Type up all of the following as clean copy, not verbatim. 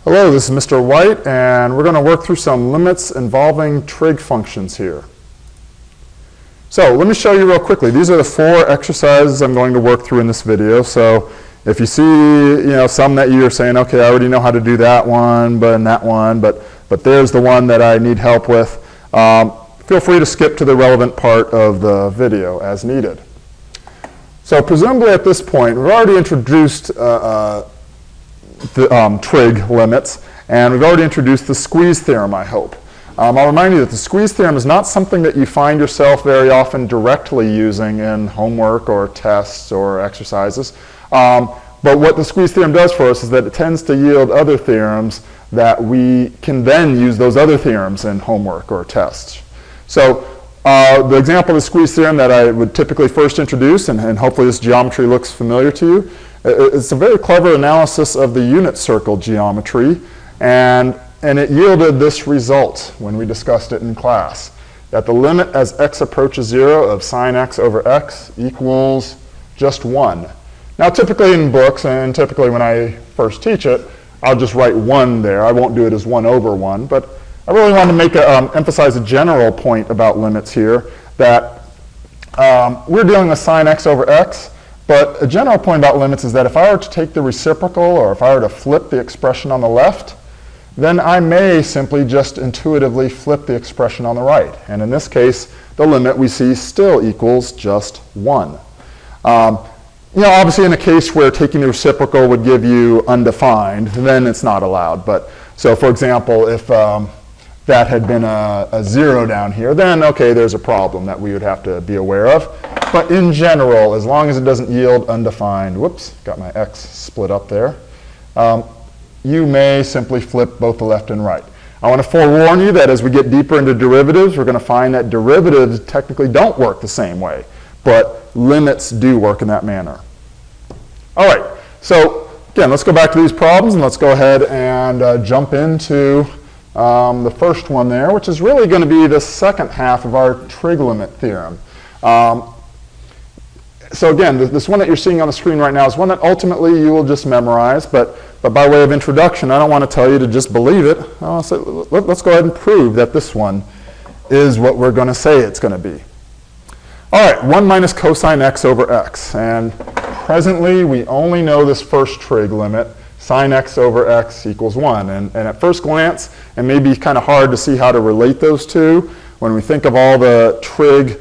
Hello, this is Mr. White, and we're going to work through some limits involving trig functions here. So let me show you real quickly. These are the 4 exercises I'm going to work through in this video. So if you see, some that you're saying, okay, I already know how to do that one, but there's the one that I need help with, feel free to skip to the relevant part of the video as needed. So presumably at this point, we've already introduced the trig limits, and we've already introduced the squeeze theorem, I hope. I'll remind you that the squeeze theorem is not something that you find yourself very often directly using in homework or tests or exercises. But what the squeeze theorem does for us is that it tends to yield other theorems that we can then use those other theorems in homework or tests. So the example of the squeeze theorem that I would typically first introduce, and hopefully this geometry looks familiar to you, it's a very clever analysis of the unit circle geometry, and it yielded this result when we discussed it in class, that the limit as x approaches 0 of sine x over x equals just 1. Now typically in books, and typically when I first teach it, I'll just write 1 there. I won't do it as 1 over 1, but I really want to emphasize a general point about limits here, that we're dealing with sine x over x, but a general point about limits is that if I were to take the reciprocal, or if I were to flip the expression on the left, then I may simply just intuitively flip the expression on the right. And in this case, the limit we see still equals just 1. Obviously in a case where taking the reciprocal would give you undefined, then it's not allowed. But so for example, if that had been a 0 down here, then okay, there's a problem that we would have to be aware of. But in general, as long as it doesn't yield undefined, whoops, got my x split up there, you may simply flip both the left and right. I want to forewarn you that as we get deeper into derivatives, we're going to find that derivatives technically don't work the same way, but limits do work in that manner. All right, so again, let's go back to these problems, and let's go ahead and jump into the first one there, which is really going to be the second half of our trig limit theorem. So again, this one that you're seeing on the screen right now is one that ultimately you will just memorize, but by way of introduction, I don't want to tell you to just believe it. Let's go ahead and prove that this one is what we're going to say it's going to be. All right, 1 minus cosine x over x. And presently, we only know this first trig limit, sine x over x equals 1. And at first glance, it may be kind of hard to see how to relate those two. When we think of all the trig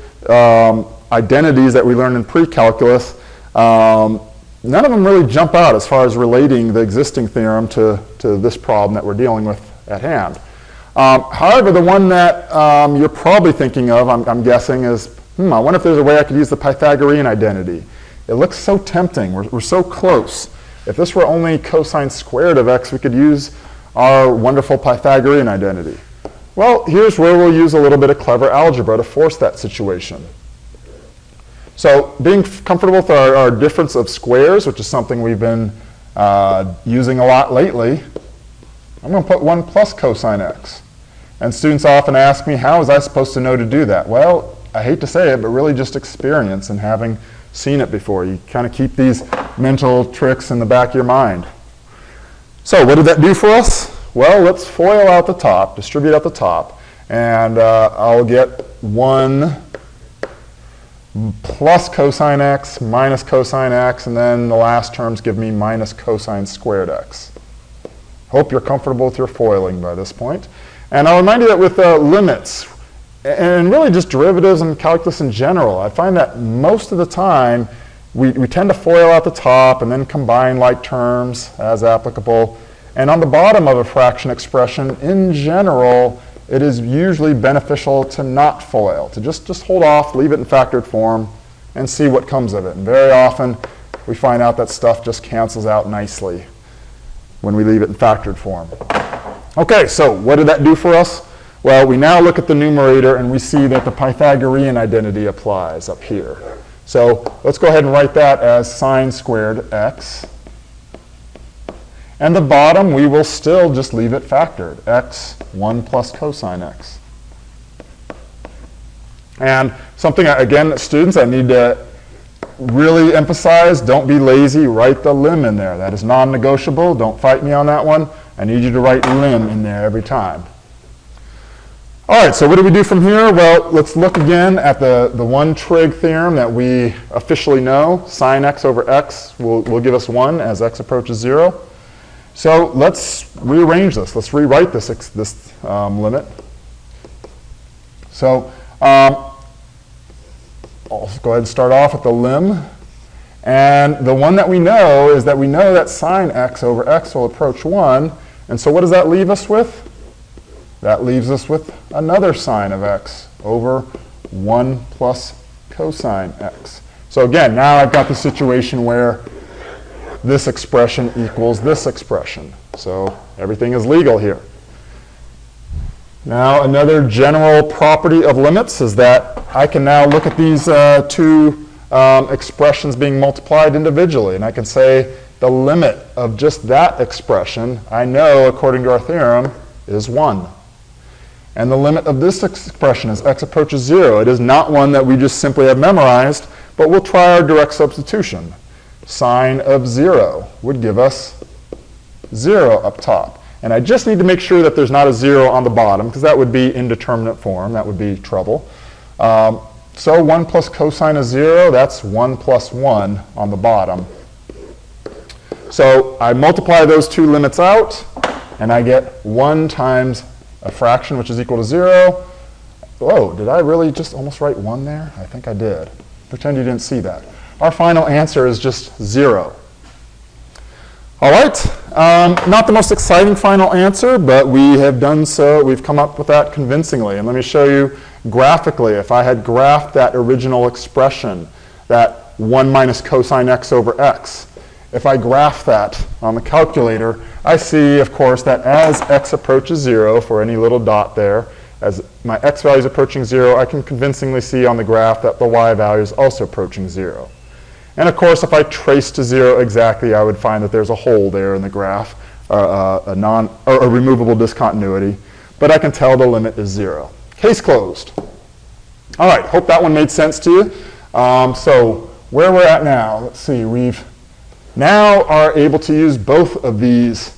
identities that we learned in pre-calculus, none of them really jump out as far as relating the existing theorem to this problem that we're dealing with at hand. However, the one that you're probably thinking of, I'm guessing, is, I wonder if there's a way I could use the Pythagorean identity. It looks so tempting. We're so close. If this were only cosine squared of x, we could use our wonderful Pythagorean identity. Well, here's where we'll use a little bit of clever algebra to force that situation. So being comfortable with our difference of squares, which is something we've been using a lot lately, I'm going to put 1 plus cosine x. And students often ask me, how was I supposed to know to do that? Well, I hate to say it, but really just experience and having seen it before. You kind of keep these mental tricks in the back of your mind. So what did that do for us? Well, let's FOIL out the top, distribute out the top, and I'll get 1 plus cosine x minus cosine x, and then the last terms give me minus cosine squared x. Hope you're comfortable with your foiling by this point. And I'll remind you that with limits, and really just derivatives and calculus in general, I find that most of the time we tend to FOIL out the top and then combine like terms as applicable. And on the bottom of a fraction expression, in general, it is usually beneficial to not FOIL, to just hold off, leave it in factored form, and see what comes of it. And very often, we find out that stuff just cancels out nicely when we leave it in factored form. Okay, so what did that do for us? Well, we now look at the numerator, and we see that the Pythagorean identity applies up here. So let's go ahead and write that as sine squared x. And the bottom, we will still just leave it factored, x 1 plus cosine x. And something, again, students, I need to really emphasize, don't be lazy, write the lim in there. That is non-negotiable. Don't fight me on that one. I need you to write lim in there every time. All right, so what do we do from here? Well, let's look again at the one trig theorem that we officially know. Sine x over x will give us 1 as x approaches 0. So let's rearrange this. Let's rewrite this limit. So I'll go ahead and start off with the lim. And the one that we know is that we know that sine x over x will approach 1. And so what does that leave us with? That leaves us with another sine of x over 1 plus cosine x. So again, now I've got the situation where this expression equals this expression. So everything is legal here. Now another general property of limits is that I can now look at these two expressions being multiplied individually, and I can say the limit of just that expression, I know according to our theorem, is 1. And the limit of this expression as x approaches 0. It is not one that we just simply have memorized, but we'll try our direct substitution. Sine of 0 would give us 0 up top. And I just need to make sure that there's not a 0 on the bottom, because that would be indeterminate form. That would be trouble. So 1 plus cosine of 0, that's 1 plus 1 on the bottom. So I multiply those two limits out, and I get 1 times a fraction, which is equal to 0. Whoa, did I really just almost write 1 there? I think I did. Pretend you didn't see that. Our final answer is just 0. All right, not the most exciting final answer, but we have done so. We've come up with that convincingly. And let me show you graphically. If I had graphed that original expression, that 1 minus cosine x over x, if I graph that on the calculator, I see, of course, that as x approaches 0 for any little dot there, as my x value is approaching 0, I can convincingly see on the graph that the y value is also approaching 0. And of course, if I trace to 0 exactly, I would find that there's a hole there in the graph, a removable discontinuity. But I can tell the limit is 0. Case closed. All right, hope that one made sense to you. So where we're at now, let's see, we've now are able to use both of these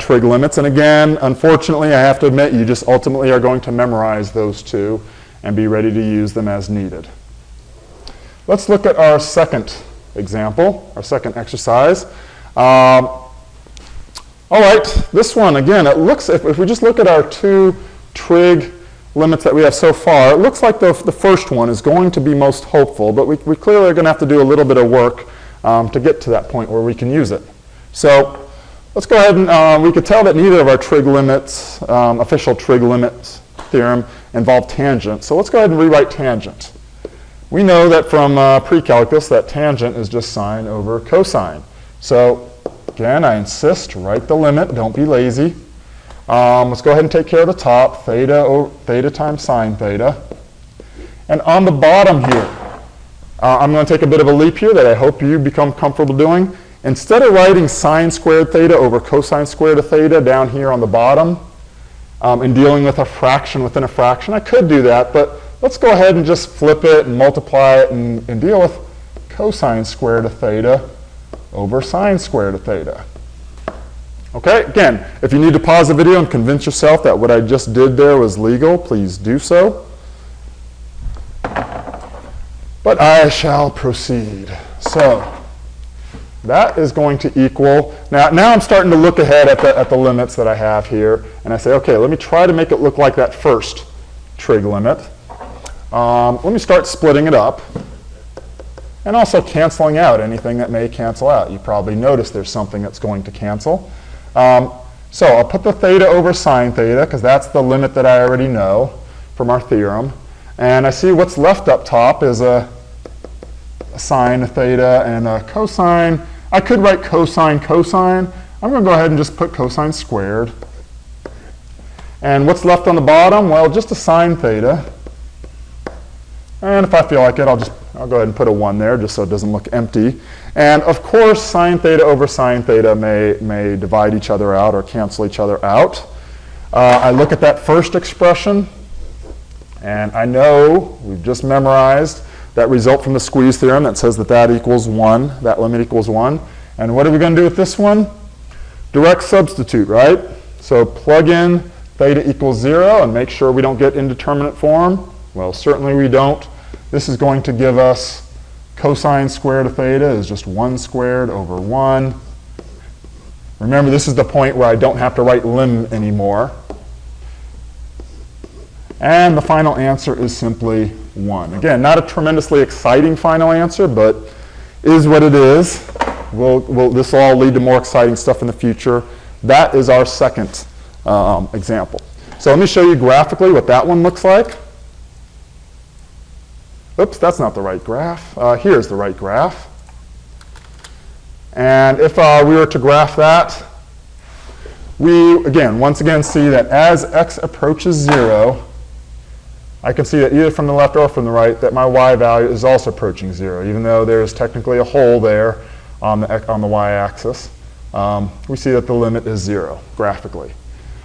trig limits. And again, unfortunately, I have to admit, you just ultimately are going to memorize those two and be ready to use them as needed. Let's look at our second example, our second exercise. All right, this one, again, it looks, if we just look at our two trig limits that we have so far, it looks like the first one is going to be most hopeful, but we clearly are going to have to do a little bit of work to get to that point where we can use it. So let's go ahead and we could tell that neither of our trig limits, official trig limits theorem, involve tangent. So let's go ahead and rewrite tangent. We know that from pre-calculus that tangent is just sine over cosine. So again, I insist, write the limit, don't be lazy. Let's go ahead and take care of the top, theta times sine theta. And on the bottom here, I'm going to take a bit of a leap here that I hope you become comfortable doing. Instead of writing sine squared theta over cosine squared of theta down here on the bottom and dealing with a fraction within a fraction, I could do that, but let's go ahead and just flip it and multiply it and deal with cosine squared of theta over sine squared of theta. Okay, again, if you need to pause the video and convince yourself that what I just did there was legal, please do so. But I shall proceed. So that is going to equal, now I'm starting to look ahead at the limits that I have here, and I say, okay, let me try to make it look like that first trig limit. Let me start splitting it up and also canceling out anything that may cancel out. You probably noticed there's something that's going to cancel. So I'll put the theta over sine theta because that's the limit that I already know from our theorem. And I see what's left up top is a sine theta and a cosine. I could write cosine cosine. I'm going to go ahead and just put cosine squared. And what's left on the bottom? Well, just a sine theta. And if I feel like it, I'll go ahead and put a 1 there just so it doesn't look empty. And of course, sine theta over sine theta may divide each other out or cancel each other out. I look at that first expression, and I know we've just memorized that result from the Squeeze Theorem that says that equals 1, that limit equals 1. And what are we going to do with this one? direct substitute, right? So plug in theta equals 0 and make sure we don't get indeterminate form. Well, certainly we don't. This is going to give us cosine squared of theta is just 1 squared over 1. Remember, this is the point where I don't have to write lim anymore. And the final answer is simply 1. Again, not a tremendously exciting final answer, but is what it is. This will all lead to more exciting stuff in the future. That is our second example. So let me show you graphically what that one looks like. Oops, that's not the right graph. Here's the right graph. And if we were to graph that, we, once again, see that as x approaches 0, I can see that either from the left or from the right that my y value is also approaching 0, even though there's technically a hole there on the y-axis. We see that the limit is 0 graphically.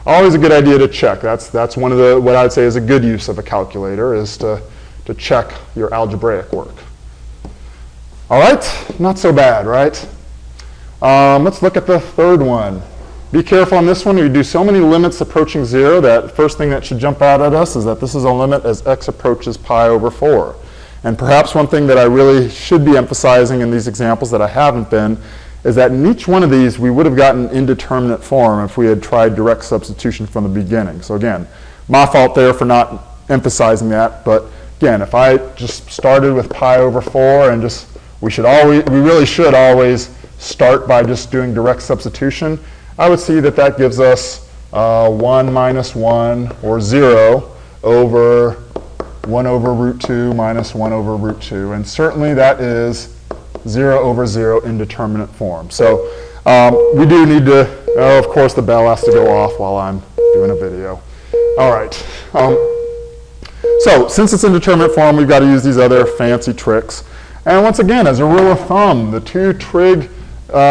Always a good idea to check. That's one of the, what I would say is a good use of a calculator, is to check your algebraic work. All right, not so bad, right? Let's look at the third one. Be careful on this one. We do so many limits approaching 0 that first thing that should jump out at us is that this is a limit as x approaches pi over 4. And perhaps one thing that I really should be emphasizing in these examples that I haven't been is that in each one of these we would have gotten indeterminate form if we had tried direct substitution from the beginning. So again, my fault there for not emphasizing that. But again, if I just started with pi over 4 and we really should always start by just doing direct substitution, I would see that that gives us 1 minus 1, or 0, over 1 over root 2 minus 1 over root 2. And certainly that is 0 over 0 indeterminate form. So we do need to, of course the bell has to go off while I'm doing a video. All right. So since it's indeterminate form, we've got to use these other fancy tricks. And once again, as a rule of thumb, the two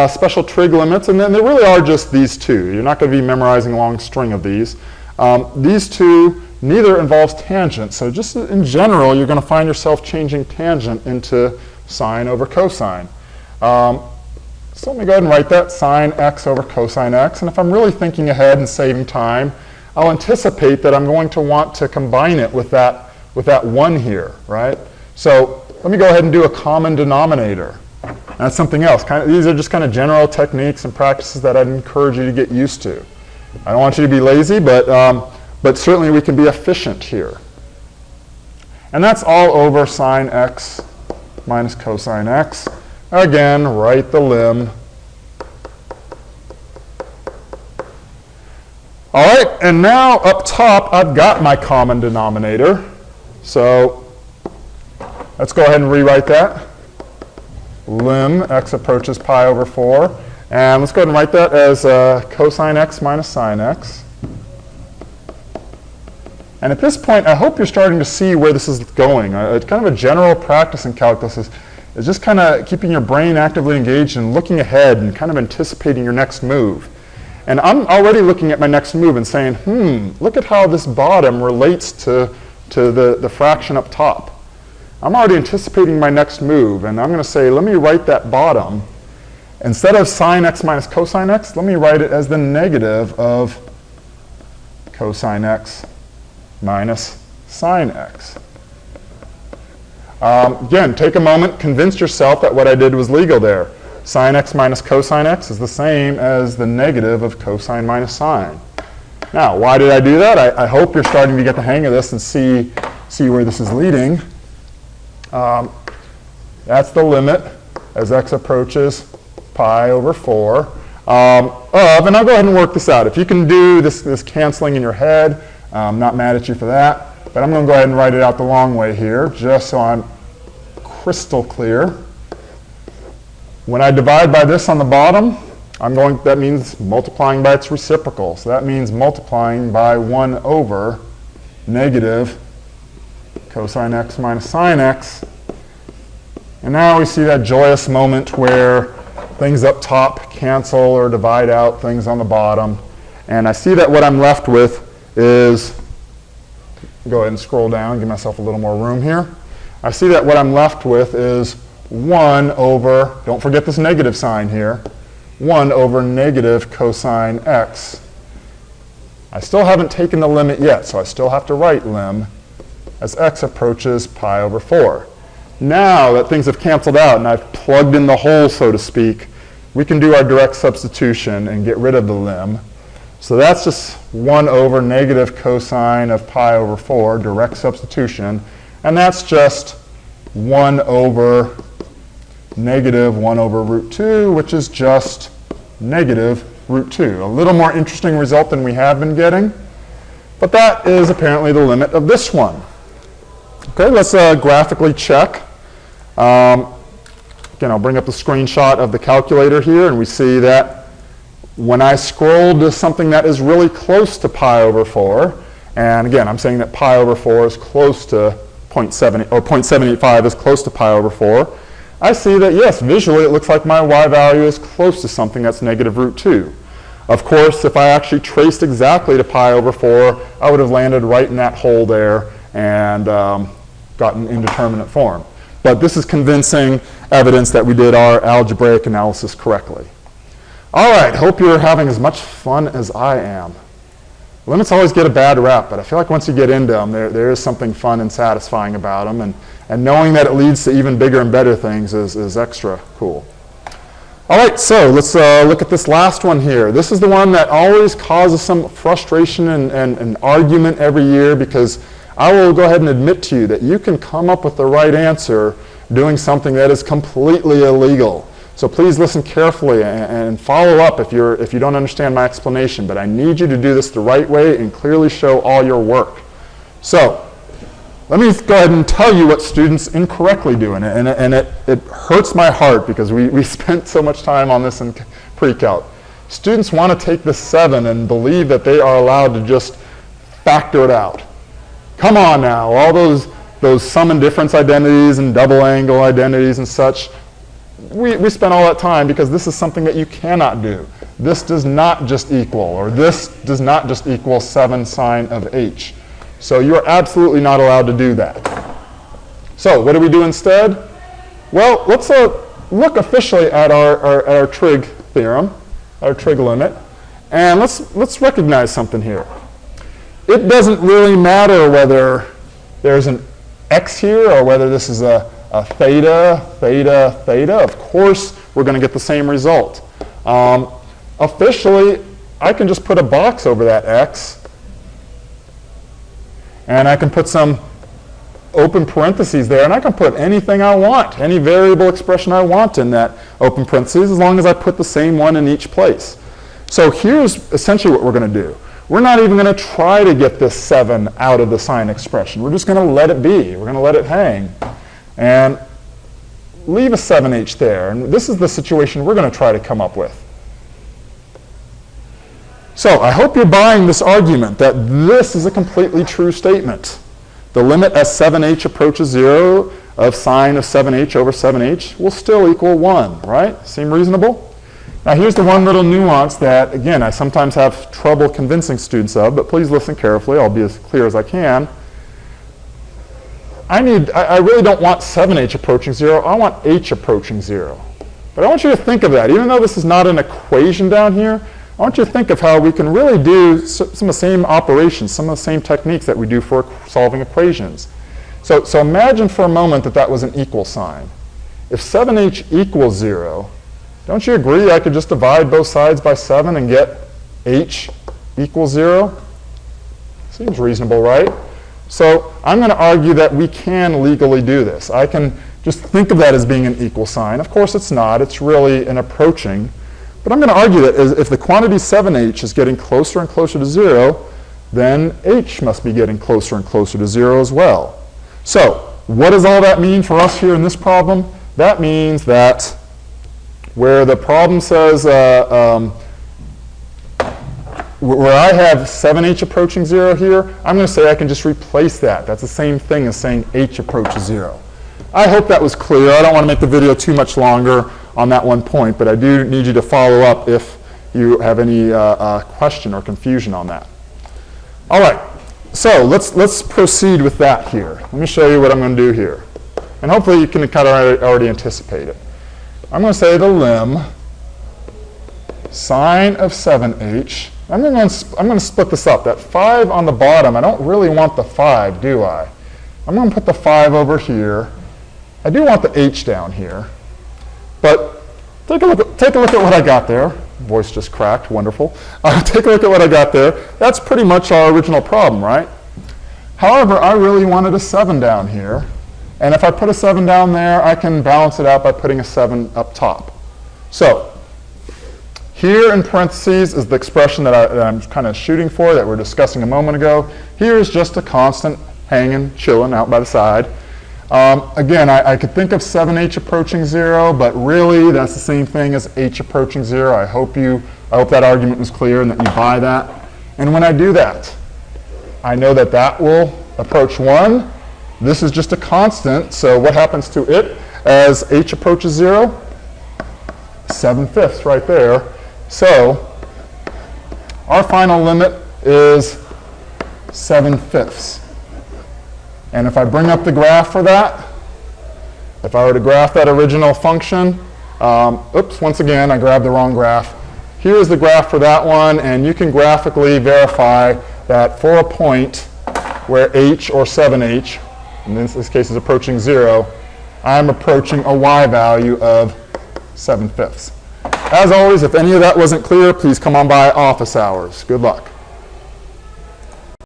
special trig limits, and then there really are just these two. You're not going to be memorizing a long string of these. These two, neither involves tangent. So just in general, you're going to find yourself changing tangent into sine over cosine. So let me go ahead and write that, sine x over cosine x. And if I'm really thinking ahead and saving time, I'll anticipate that I'm going to want to combine it with that 1 here, right? So let me go ahead and do a common denominator. That's something else. These are just kind of general techniques and practices that I'd encourage you to get used to. I don't want you to be lazy, but certainly we can be efficient here. And that's all over sine x minus cosine x. Again, write the lim. All right, and now up top, I've got my common denominator. So let's go ahead and rewrite that. Lim x approaches pi over 4. And let's go ahead and write that as cosine x minus sine x. And at this point, I hope you're starting to see where this is going. It's kind of a general practice in calculus is just kind of keeping your brain actively engaged and looking ahead and kind of anticipating your next move. And I'm already looking at my next move and saying, look at how this bottom relates to the fraction up top. I'm already anticipating my next move, and I'm going to say, let me write that bottom. Instead of sine x minus cosine x, let me write it as the negative of cosine x minus sine x. Again, take a moment, convince yourself that what I did was legal there. Sine x minus cosine x is the same as the negative of cosine minus sine. Now, why did I do that? I hope you're starting to get the hang of this and see where this is leading. That's the limit as x approaches pi over 4 and I'll go ahead and work this out. If you can do this canceling in your head, I'm not mad at you for that, but I'm going to go ahead and write it out the long way here, just so I'm crystal clear. When I divide by this on the bottom, that means multiplying by its reciprocal. So that means multiplying by 1 over negative cosine x minus sine x. And now we see that joyous moment where things up top cancel or divide out things on the bottom. And I see that what I'm left with is, go ahead and scroll down, give myself a little more room here. I see that what I'm left with is 1 over, don't forget this negative sign here, 1 over negative cosine x. I still haven't taken the limit yet, so I still have to write lim as x approaches pi over 4. Now that things have canceled out and I've plugged in the hole, so to speak, we can do our direct substitution and get rid of the lim. So that's just 1 over negative cosine of pi over 4, direct substitution. And that's just 1 over negative 1 over root 2, which is just negative root 2. A little more interesting result than we have been getting. But that is apparently the limit of this one. Okay, let's graphically check. Again, I'll bring up the screenshot of the calculator here, and we see that when I scroll to something that is really close to pi over 4, and again, I'm saying that pi over 4 is close to 0.7, or 0.785 is close to pi over 4, I see that, yes, visually it looks like my y value is close to something that's negative root 2. Of course, if I actually traced exactly to pi over 4, I would have landed right in that hole there and gotten indeterminate form. But this is convincing evidence that we did our algebraic analysis correctly. All right, hope you're having as much fun as I am. Limits always get a bad rap, but I feel like once you get into them, there is something fun and satisfying about them, and knowing that it leads to even bigger and better things is extra cool. All right, so let's look at this last one here. This is the one that always causes some frustration and argument every year, because I will go ahead and admit to you that you can come up with the right answer doing something that is completely illegal. So please listen carefully and follow up if you don't understand my explanation, but I need you to do this the right way and clearly show all your work. So let me go ahead and tell you what students incorrectly do, and it hurts my heart because we spent so much time on this in pre-calc. Students want to take the 7 and believe that they are allowed to just factor it out. Come on now, all those sum and difference identities and double angle identities and such, we spent all that time because this is something that you cannot do. This does not just equal, or this does not just equal 7 sine of h. So you're absolutely not allowed to do that. So what do we do instead? Well, let's look officially at our trig theorem, our trig limit, and let's recognize something here. It doesn't really matter whether there's an x here or whether this is a theta, theta, theta. Of course, we're going to get the same result. Officially, I can just put a box over that x, and I can put some open parentheses there, and I can put anything I want, any variable expression I want in that open parentheses, as long as I put the same one in each place. So here's essentially what we're going to do. We're not even going to try to get this 7 out of the sine expression. We're just going to let it be. We're going to let it hang and leave a 7h there. And this is the situation we're going to try to come up with. So I hope you're buying this argument that this is a completely true statement. The limit as 7h approaches 0 of sine of 7h over 7h will still equal 1, right? Seem reasonable? Now here's the one little nuance that, again, I sometimes have trouble convincing students of, but please listen carefully. I'll be as clear as I can. I really don't want 7h approaching 0. I want h approaching 0. But I want you to think of that. Even though this is not an equation down here, I want you to think of how we can really do some of the same operations, some of the same techniques that we do for solving equations. So imagine for a moment that that was an equal sign. If 7h equals 0, don't you agree I could just divide both sides by 7 and get h equals 0? Seems reasonable, right? So I'm going to argue that we can legally do this. I can just think of that as being an equal sign. Of course it's not. It's really an approaching. But I'm going to argue that if the quantity 7h is getting closer and closer to 0, then h must be getting closer and closer to 0 as well. So what does all that mean for us here in this problem? That means that where the problem says, where I have 7h approaching 0 here, I'm going to say I can just replace that. That's the same thing as saying h approaches 0. I hope that was clear. I don't want to make the video too much longer on that one point, but I do need you to follow up if you have any question or confusion on that. All right, so let's proceed with that here. Let me show you what I'm going to do here. And hopefully you can kind of already anticipate it. I'm going to say the lim sine of 7h. I'm going to split this up. That 5 on the bottom, I don't really want the 5, do I? I'm going to put the 5 over here. I do want the h down here. But take a look at what I got there. Voice just cracked. Wonderful. Take a look at what I got there. That's pretty much our original problem, right? However, I really wanted a 7 down here. And if I put a 7 down there, I can balance it out by putting a 7 up top. So here in parentheses is the expression that I'm kind of shooting for, that we were discussing a moment ago. Here is just a constant hanging, chilling out by the side. Again, I could think of 7h approaching 0, but really that's the same thing as h approaching 0. I hope that argument was clear and that you buy that. And when I do that, I know that that will approach 1. This is just a constant, so what happens to it as h approaches 0? 7/5 right there. So our final limit is 7/5. And if I bring up the graph for that, if I were to graph that original function, oops, once again, I grabbed the wrong graph. Here's the graph for that one, and you can graphically verify that for a point where h, or 7h, in this case is approaching 0, I'm approaching a y value of 7/5. As always, if any of that wasn't clear, please come on by office hours. Good luck.